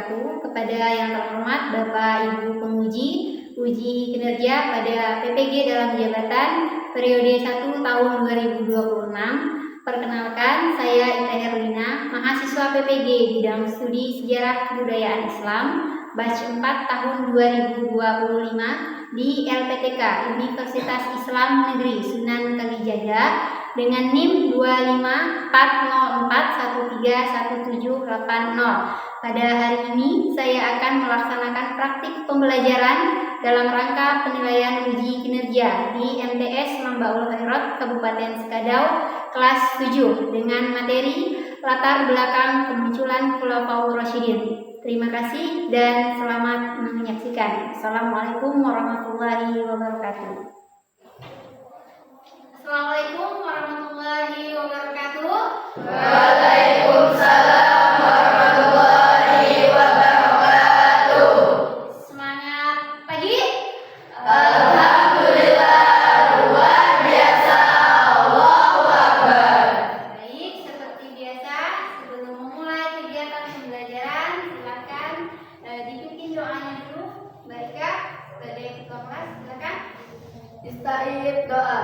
wabarakatuh. Kepada yang terhormat Bapak Ibu penguji uji kinerja pada PPG dalam jabatan periode 1 tahun 2026. Perkenalkan, saya Ita Herlina, mahasiswa PPG bidang studi Sejarah Kebudayaan Islam, batch 4 tahun 2025 di LPTK Universitas Islam Negeri Sunan Kalijaga dengan NIM 25404131780. Pada hari ini saya akan melaksanakan praktik pembelajaran dalam rangka penilaian uji kinerja di MTS Mambaul Khairat Kabupaten Sekadau kelas 7 dengan materi latar belakang kemunculan Khulafaur Rasyidin. Terima kasih dan selamat menyaksikan. Assalamualaikum warahmatullahi wabarakatuh. Assalamualaikum warahmatullahi wabarakatuh. Waalaikumsalam warahmatullahi wabarakatuh. Semangat pagi. Alhamdulillah, luar biasa. Allahu Akbar. Baik, seperti biasa sebelum memulai kegiatan pembelajaran silakan dipimpin doanya dulu. Baik Kak, sebagai ketua kelas silakan. Istaid doa.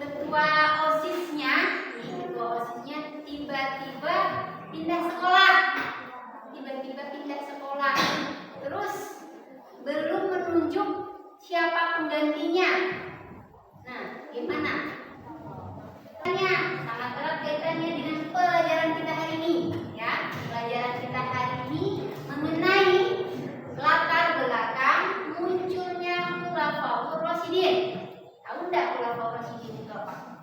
Ketua OSIS-nya tiba-tiba pindah sekolah, terus belum menunjuk siapa penggantinya. Nah, gimana? Sangat erat kaitannya dengan pelajaran kita hari ini, ya. Pelajaran kita hari ini mengenai latar belakang munculnya Khulafaur Rasyidin. Tahu enggak Khulafaur Rasyidin itu apa?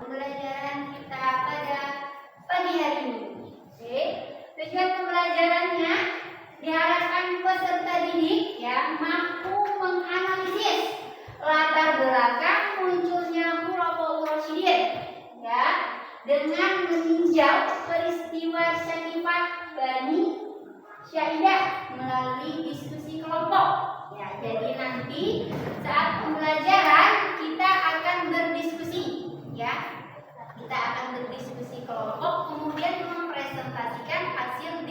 Pembelajaran kita pada pagi hari ini. Oke. Tujuan pembelajarannya diharapkan peserta didik yang mampu menganalisis latar belakang munculnya Khulafaur Rasyidin, ya, dengan meninjau peristiwa Syarifah Bani Syaidah melalui diskusi kelompok. Ya, jadi nanti saat pembelajaran kita akan berdiskusi, ya. Kita akan berdiskusi kelompok, kemudian mempresentasikan hasil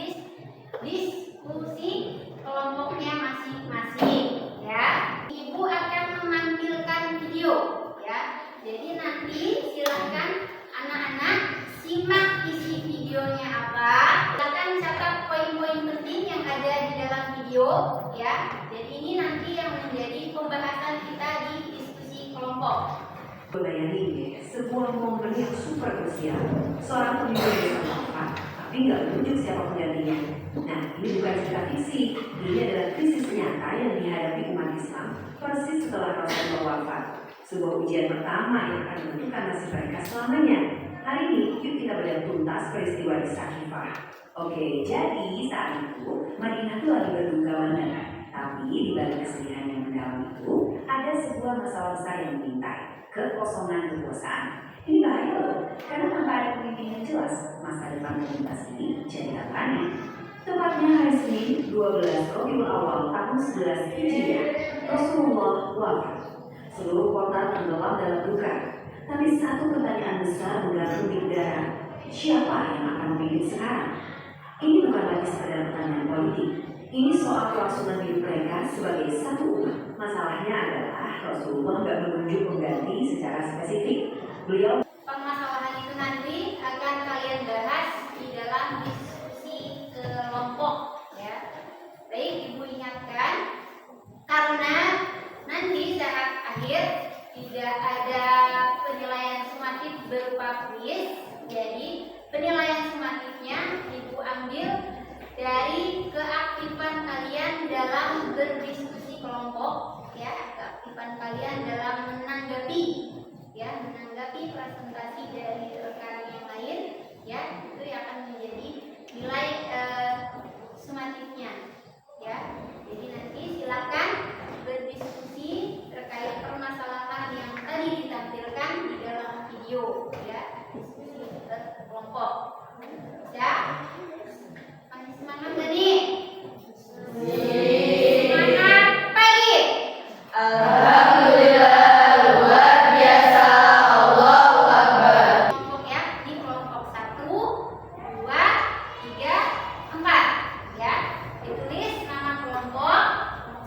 diskusi kelompoknya masing-masing, ya. Ibu akan menampilkan video, ya. Jadi nanti silakan anak-anak simak videonya apa. Silakan catat poin-poin penting yang ada di dalam video ya. Jadi ini nanti yang menjadi pembahasan kita di diskusi kelompok. Bayangin ya, sebuah momen yang super krusial. Seorang pemimpin bisa wafat, tapi nggak menunjuk siapa penggantinya. Nah, ini bukan cerita fiksi. Ini adalah krisis nyata yang dihadapi umat Islam persis setelah Rasulullah wafat. Sebuah ujian pertama yang akan menentukan nasib mereka selamanya. Hari ini, yuk kita bedah tuntas peristiwa di Sakifah. Oke, jadi saat itu Madinah itu lagi berduka banget. Tapi di balik kesedihan yang mendalam itu, ada sebuah masalah besar yang mengintai, kekosongan kekuasaan. Ini bahaya loh, karena tanpa ada pemimpin yang jelas, masa depan komunitas ini jadi taruhannya. Tepatnya hari Senin 12 Rabiul Awal tahun 11 Hijriah, Rasulullah wafat. Seluruh kota tenggelam dalam duka. Tapi satu pertanyaan besar menggantung di udara. Siapa yang akan memimpin sekarang? Ini bukan lagi sekedar pertanyaan politik. Ini soal kelangsungan hidup mereka sebagai satu umat. Masalahnya adalah Rasulullah nggak menunjuk pengganti secara spesifik. Beliau Permasalahan itu nanti akan kalian bahas di dalam diskusi kelompok ya. Baik, Ibu ingatkan karena nanti saat akhir tidak ada penilaian sumatif berupa kuis. Jadi penilaian sumatifnya Ibu ambil dari keaktifan kalian dalam berdiskusi kelompok ya, keaktifan kalian dalam menanggapi presentasi dari rekan yang lain ya, itu yang akan menjadi nilai sumatifnya ya. Jadi nanti silakan berdiskusi terkait permasalahan yang tadi ditampilkan di dalam video ya, diskusi kelompok ya. Masih semangat gak nih? Semangat pagi. Alhamdulillah, luar biasa. Allahu Akbar. Kelompok ya, di kelompok 1, 2, 3, 4 ya. Ditulis nama kelompok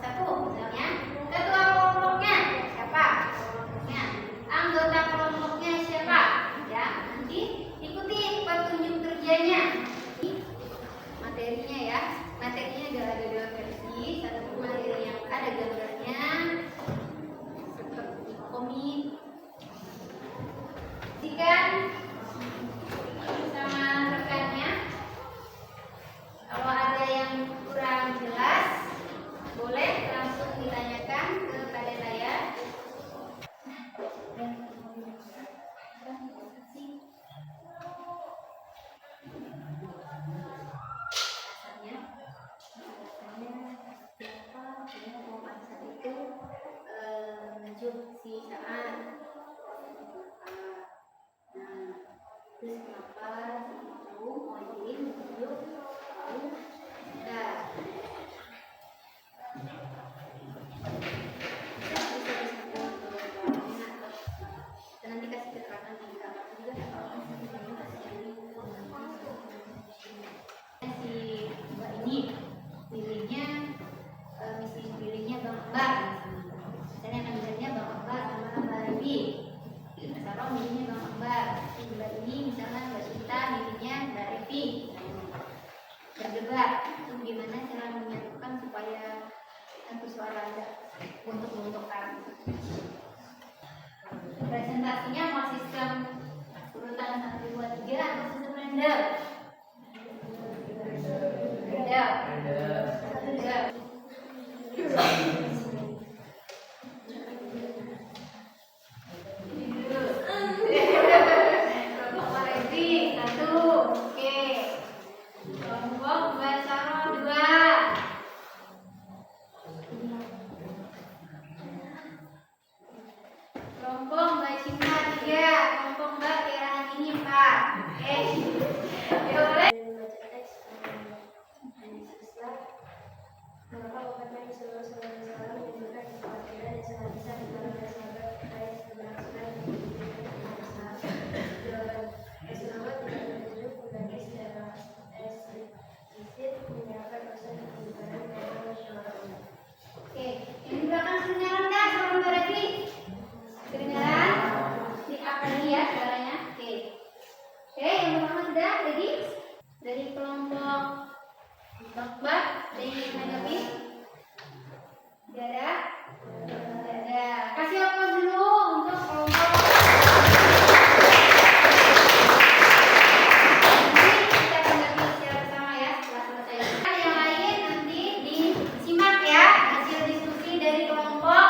1 misalnya. Ketua kelompoknya siapa? Kelompoknya. Anggota kelompoknya siapa? Ya, nanti ikuti petunjuk kerjanya. Materinya ya, materinya ada dua versi. Satu materi yang ada gambarnya seperti komik. Jika sama rekannya, kalau ada yang kurang jelas, boleh langsung ditanyakan kepada saya. Si saat terus kenapa itu mau jadi menunjuk nanti kasih keterangan di kamar juga si mbak ini pilihnya misi pilihnya Bang Akbar. Misalnya kandidatnya Bang Akbar sama Mbak Revi. Misalnya milihnya Bang Akbar. Mbak ini misalnya Mbak Sinta milihnya Mbak Revi. Berdebat itu gimana cara menyatukan supaya satu suara Anda untuk menentukan. Presentasinya mau sistem urutan 1, 2, 3 atau sistem random? Random. Kelompok Revi 1, oke. Kelompok Mbak Saro 2. Kelompok Mbak Cinta 3. Kelompok Mbak Kirahan ini 4. Oke. sudah ready? Dari kelompok Bakbar, ada yang menanggapi? Tidak ada? Tidak ada. Kasih aplaus dulu untuk kelompok. Nanti kita tanggapi secara bersama ya setelah selesai. Yang lain nanti disimak ya hasil diskusi dari kelompok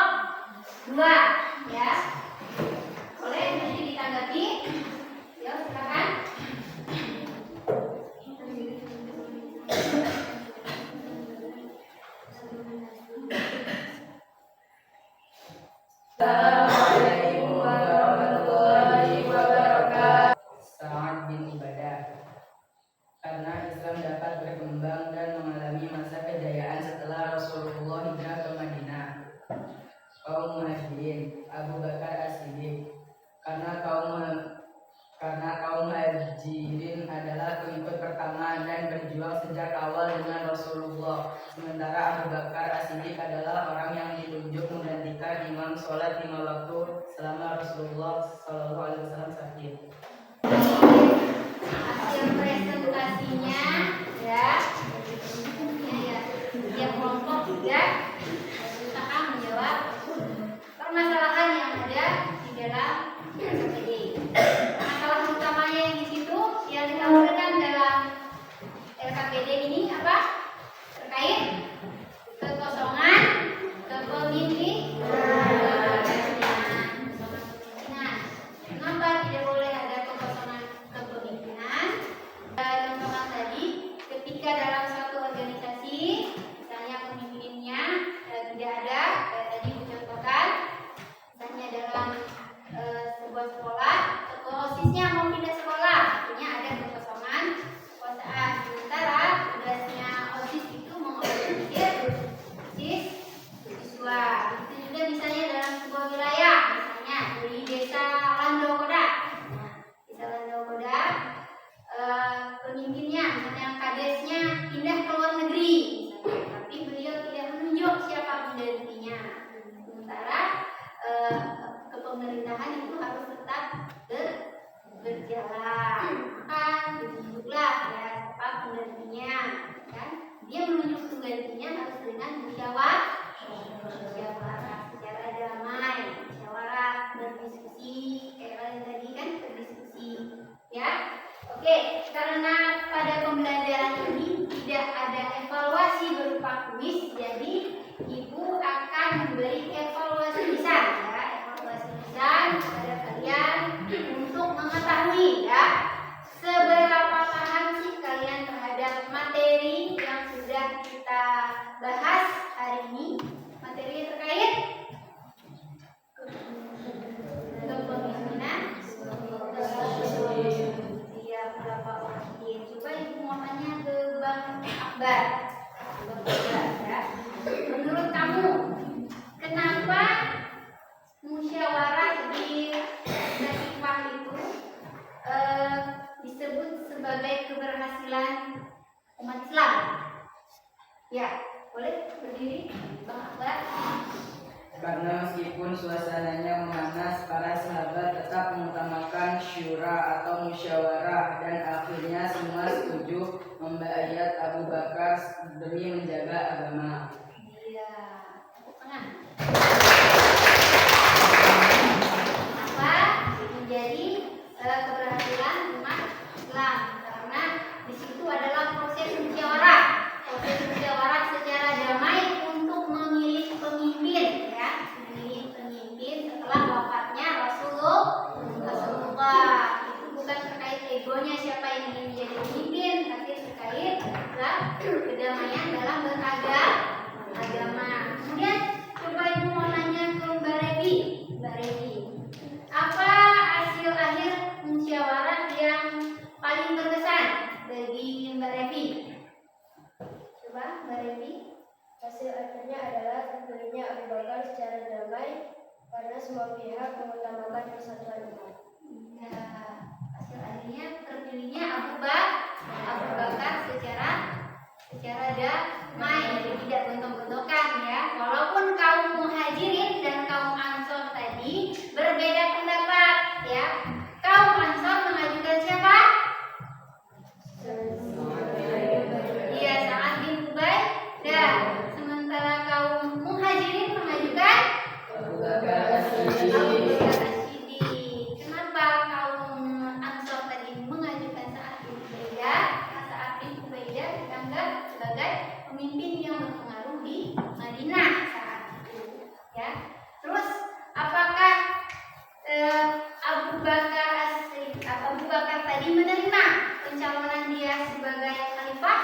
2 ya. Boleh nanti ditanggapi. Ya, silakan. Assalamualaikum warahmatullahi wabarakatuh. Sangat bin ibadah. Karena Islam dapat berkembang dan mengalami masa kejayaan setelah Rasulullah hijrah ke Madinah. Kaum Muhajirin, Abu Bakar As-Siddiq. Karena kaum Muhajirin adalah pengikut pertama dan berjuang sejak awal dengan Rasulullah. Sementara Abu Bakar As-Siddiq adalah orang yang ditunjuk menggantikan imam sholat 5 waktu selama Rasulullah SAW sakit. Hasil presentasinya ya, tiap kelompok juga berusaha menjawab permasalahan yang ada di dalam SPD. Masalah utamanya yang di situ yang ditampilkan dalam LKPD ini apa? Terkait kekosongan kepemimpinan. Kenapa tidak boleh ada kekosongan kepemimpinan? Contohnya tadi, ketika dalam suatu organisasi, misalnya pemimpinnya tidak ada, kayak tadi dicontohkan, misalnya dalam sebuah sekolah, ketua OSIS-nya mau pindah sekolah, artinya ada kekosongan kekuasaan. Sementara tugasnya OSIS itu mengorganisir OSIS siswa. Itu juga misalnya dalam sebuah wilayah, misalnya dari desa Landokoda. Nah, desa Landokoda, pemimpinnya, misalnya kadesnya pindah ke luar negeri, misalnya, tapi beliau tidak menunjuk siapa penggantinya. Sementara kepemerintahan itu harus tetap berjalan. Maka ditunjuklah ya siapa penggantinya, kan? Dia menunjuk penggantinya harus dengan musyawarah secara damai, musyawarah berdiskusi, kayak lain tadi kan berdiskusi, ya. Oke, karena pada pembelajaran ini tidak ada evaluasi berupa kuis, jadi Ibu akan memberi evaluasi lisan ya, evaluasi lisan kepada kalian untuk mengetahui ya seberapa paham sih kalian terhadap materi yang sudah kita bahas hari ini. Materi terkait kepemimpinan. Iya, berapa orang dia? Coba Ibu mau tanya ke Bang Akbar. Ya. Menurut kamu, kenapa musyawarah di Nasifah itu disebut sebagai keberhasilan umat Islam? Ya, boleh berdiri, Bang Akbar. Karena meskipun suasananya memanas, para sahabat tetap mengutamakan syura atau musyawarah dan akhirnya semua setuju membayat Abu Bakar demi menjaga agama. Iya, tengah. Kenapa menjadi keberhasilan umat Islam? Karena di situ adalah proses musyawarah secara damai untuk memilih pemimpin, ya, memilih pemimpin setelah wafatnya Rasulullah. Itu bukan terkait egonya siapa yang ingin menjadi pemimpin, tapi terkait kedamaian dalam beragama. Kemudian coba Ibu mau nanya ke Mbak Revi. Apa hasil akhir musyawarah yang paling berkesan bagi Mbak Revi? Coba Mbak Revi. Hasil akhirnya adalah terpilihnya Abu Bakar secara damai karena semua pihak mengutamakan persatuan umat. Ya, hasil akhirnya terpilihnya Abu Bakar secara damai, jadi tidak gontok-gontokan ya. Walaupun kaum Muhajirin dan kaum Ansor tadi berbeda pendapat ya. Kaum Ansor mengajukan siapa? pemimpin yang berpengaruh di Madinah saat itu. Ya, terus apakah Abu Bakar tadi menerima pencalonan dia sebagai khalifah?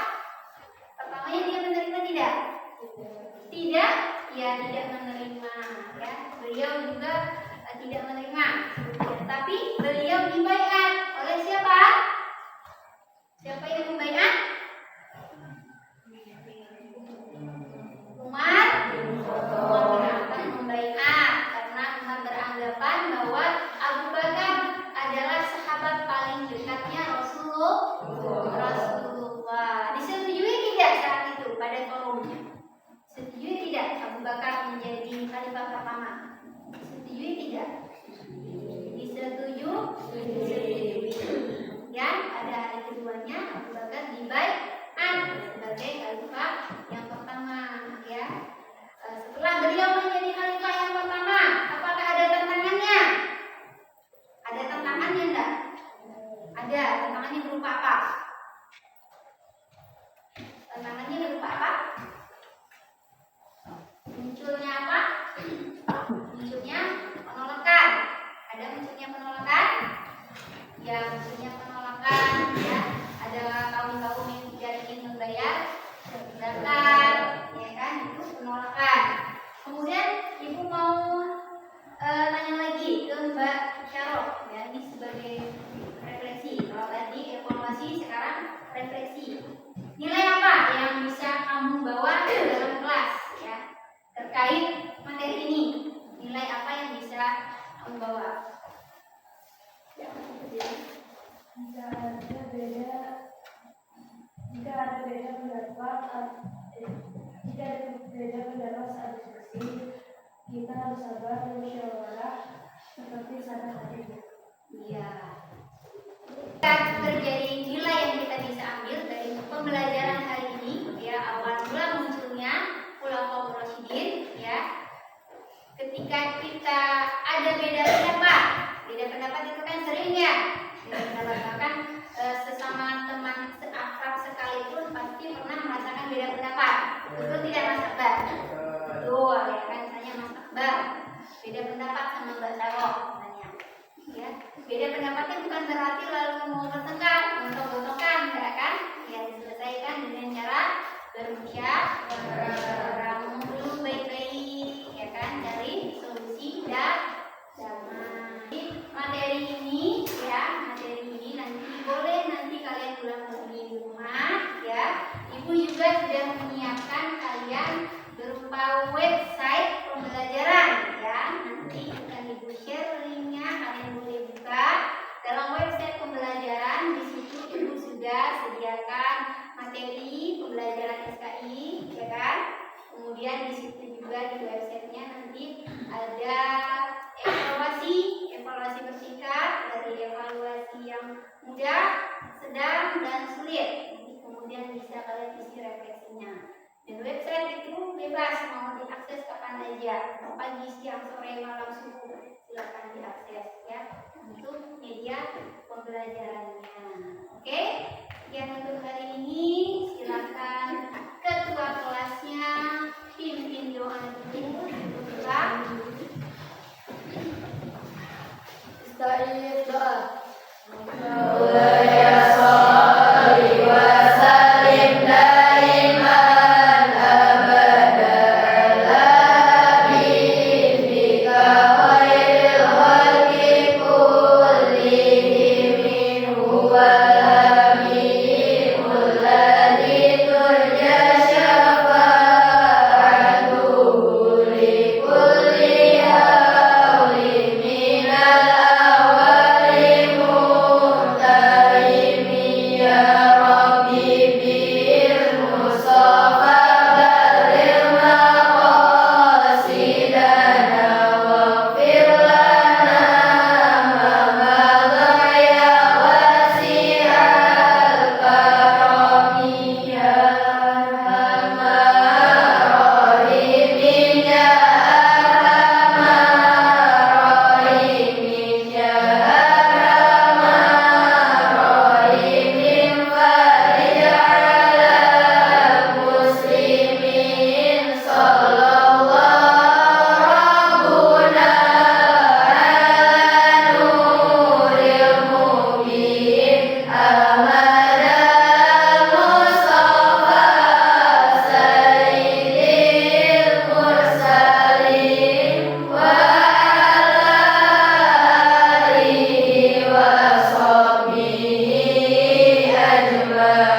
Pertamanya dia menerima tidak? Tidak, ya tidak menerima. Ya, beliau juga tidak menerima. Tapi beliau dibaiat oleh siapa? Siapa yang membaiat? Umar bin Khattab membaiat karena Umar beranggapan bahwa Abu Bakar adalah sahabat paling dekatnya Rasulullah. Disetujui tidak saat itu pada forumnya? Setujui tidak Abu Bakar menjadi khalifah pertama? Setujui tidak? Disetujui. Ya, pada hari keduanya Abu Bakar dibaiat sebagai khalifah yang pertama. Ya, setelah beliau menjadi khalifah yang pertama, apakah ada tantangannya? Ada tantangannya enggak? Ada. Tantangannya berupa apa? Tantangannya berupa apa? Munculnya apa? Munculnya penolakan. Ada munculnya penolakan? Ya, munculnya penolakan. Ya, ada kaum-kaum yang tidak ingin membayar zakat, ya kan? Itu penolakan. Kemudian ibu mau tanya lagi ke Mbak Syarok, ya, ini sebagai refleksi. Kalau tadi evaluasi, sekarang refleksi. Nilai apa yang bisa kamu bawa dalam kelas, ya, terkait materi ini? Nilai apa yang bisa kamu bawa? Jika ada beda pendapat saat diskusi, kita harus sabar dan musyawarah seperti sahabat tadi. Iya. Terjadi nilai yang kita bisa ambil dari pembelajaran hari ini, ya, awal mula munculnya Khulafaur Rasyidin, ya. Ketika kita ada beda pendapat itu kan sering, ya. Beda pendapat, bahkan sesama teman seakrab sekalipun pasti pernah merasakan beda pendapat. Betul tidak, Mas Akbar? Betul, ya kan, misalnya Mas Akbar beda pendapat sama Mbak Syarok, misalnya. Ya, beda pendapatnya bukan berarti lalu mau bertengkar, gontok-gontokan, enggak kan? Ya, diselesaikan dengan cara bermusyawarah, dulu baik-baik, ya kan, dari solusi dan damai. Materi ini nanti kalian pulang di rumah, ya. Ibu juga sudah menyiapkan kalian berupa website pembelajaran, ya. Nanti akan ibu share linknya, kalian boleh buka. Dalam website pembelajaran di situ ibu sudah sediakan materi pembelajaran SKI, ya kan. Kemudian di situ juga di websitenya nanti ada evaluasi bersingkat dari evaluasi yang mudah, sedang, dan sulit. Kemudian bisa kalian isi refleksinya. Dan website itu bebas, mau diakses kapan aja, mau pagi, siang, sore, malam, subuh, silakan diakses, ya, untuk media pembelajarannya. Oke, sekian untuk hari ini. Silakan ketua kelasnya pimpin doa dulu. Ista'id doa. Wa Muhammad